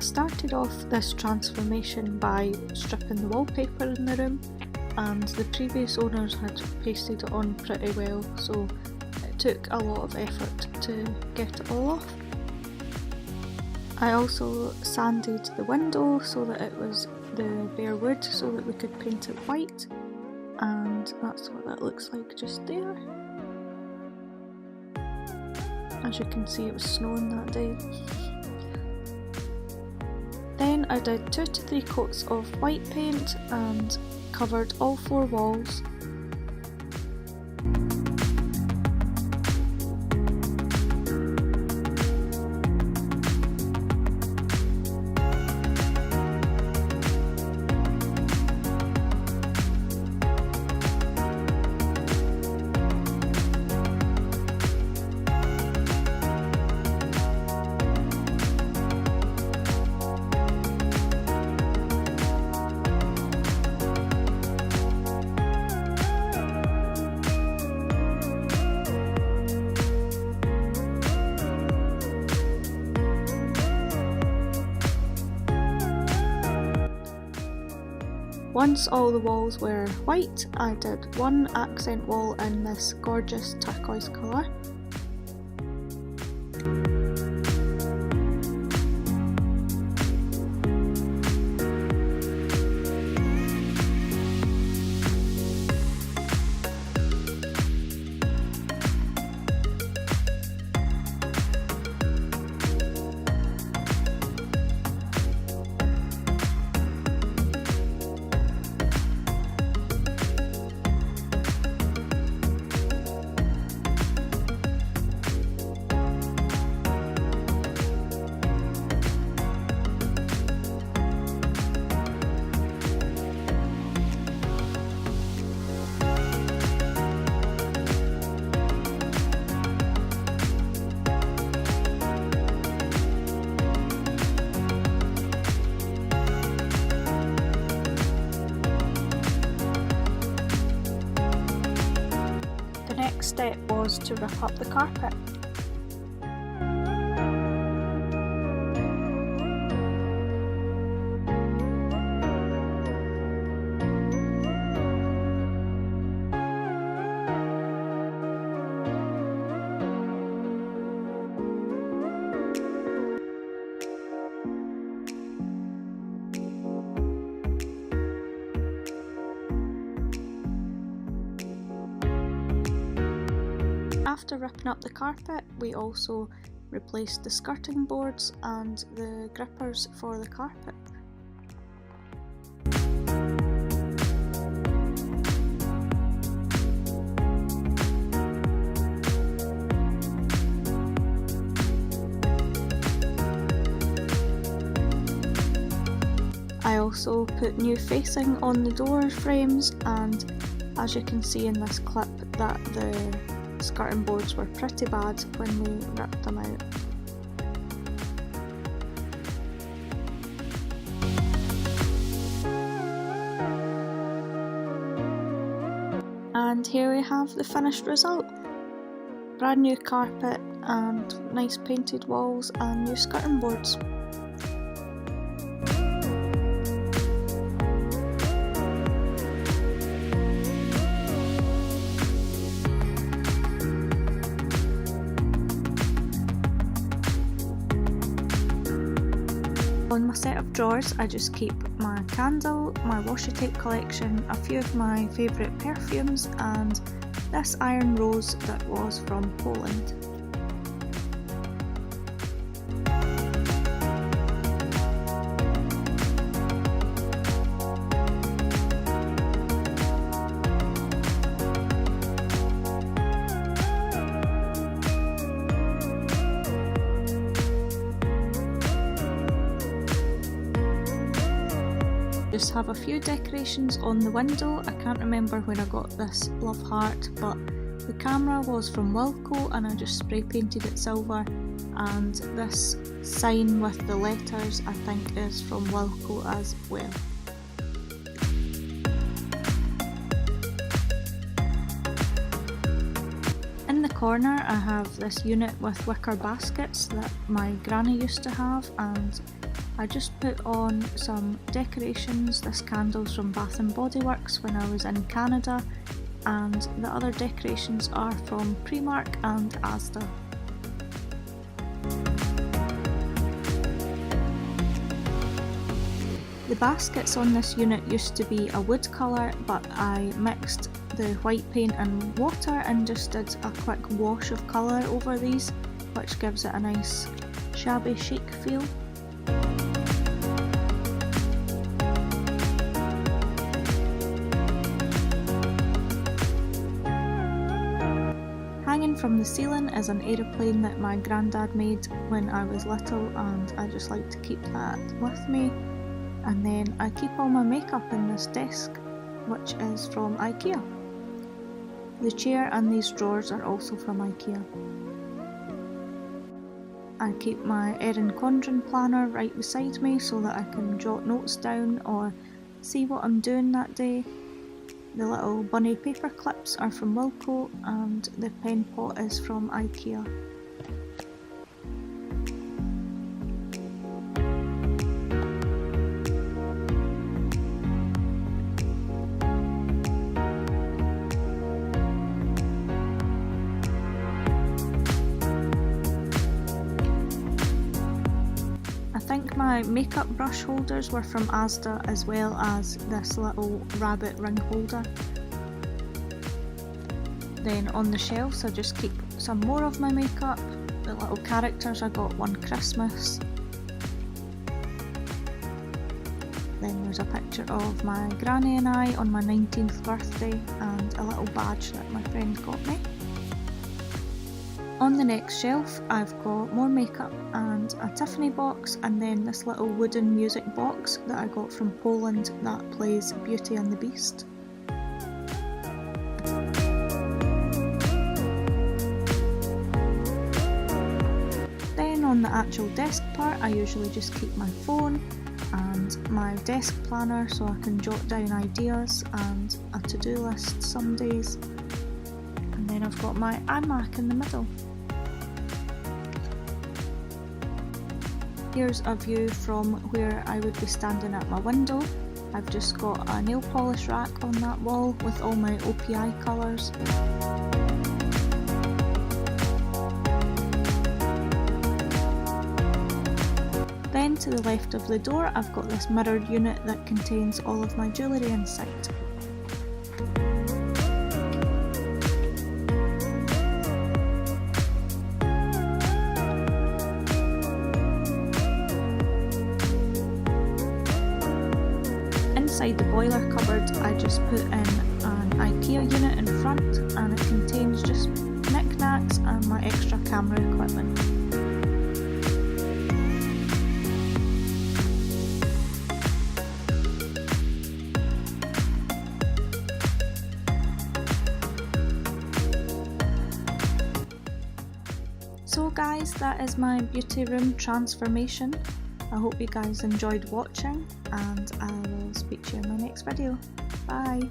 started off this transformation by stripping the wallpaper in the room, and the previous owners had pasted it on pretty well, so it took a lot of effort to get it all off. I also sanded the window so that it was the bare wood so that we could paint it white, and that's what that looks like just there. As you can see, it was snowing that day. Then I did 2 to 3 coats of white paint and covered all 4 walls. Once all the walls were white, I did one accent wall in this gorgeous turquoise colour. Step was to rip up the carpet. After ripping up the carpet, we also replaced the skirting boards and the grippers for the carpet. I also put new facing on the door frames, and as you can see in this clip, that the skirting boards were pretty bad when we ripped them out. And here we have the finished result. Brand new carpet and nice painted walls and new skirting boards. On my set of drawers, I just keep my candle, my washi tape collection, a few of my favourite perfumes, and this iron rose that was from Poland. Just have a few decorations on the window. I can't remember when I got this love heart, but the camera was from Wilko and I just spray painted it silver, and this sign with the letters I think is from Wilko as well. In the corner I have this unit with wicker baskets that my granny used to have, and I just put on some decorations. This candle's from Bath & Body Works when I was in Canada, and the other decorations are from Primark and Asda. The baskets on this unit used to be a wood colour, but I mixed the white paint and water and just did a quick wash of colour over these, which gives it a nice shabby chic feel. Hanging from the ceiling is an aeroplane that my granddad made when I was little, and I just like to keep that with me. And then I keep all my makeup in this desk, which is from IKEA. The chair and these drawers are also from IKEA. I keep my Erin Condren planner right beside me so that I can jot notes down or see what I'm doing that day. The little bunny paper clips are from Wilko, and the pen pot is from IKEA. I think my makeup brush holders were from Asda, as well as this little rabbit ring holder. Then on the shelves I just keep some more of my makeup. The little characters I got one Christmas. Then there's a picture of my granny and I on my 19th birthday, and a little badge that my friend got me. On the next shelf I've got more makeup and a Tiffany box, and then this little wooden music box that I got from Poland that plays Beauty and the Beast. Then on the actual desk part I usually just keep my phone and my desk planner so I can jot down ideas and a to-do list some days. And then I've got my iMac in the middle. Here's a view from where I would be standing at my window. I've just got a nail polish rack on that wall with all my OPI colours. Then to the left of the door I've got this mirrored unit that contains all of my jewellery inside. Inside the boiler cupboard I just put in an IKEA unit in front, and it contains just knickknacks and my extra camera equipment. So guys, that is my beauty room transformation. I hope you guys enjoyed watching, and I will speak to you in my next video. Bye!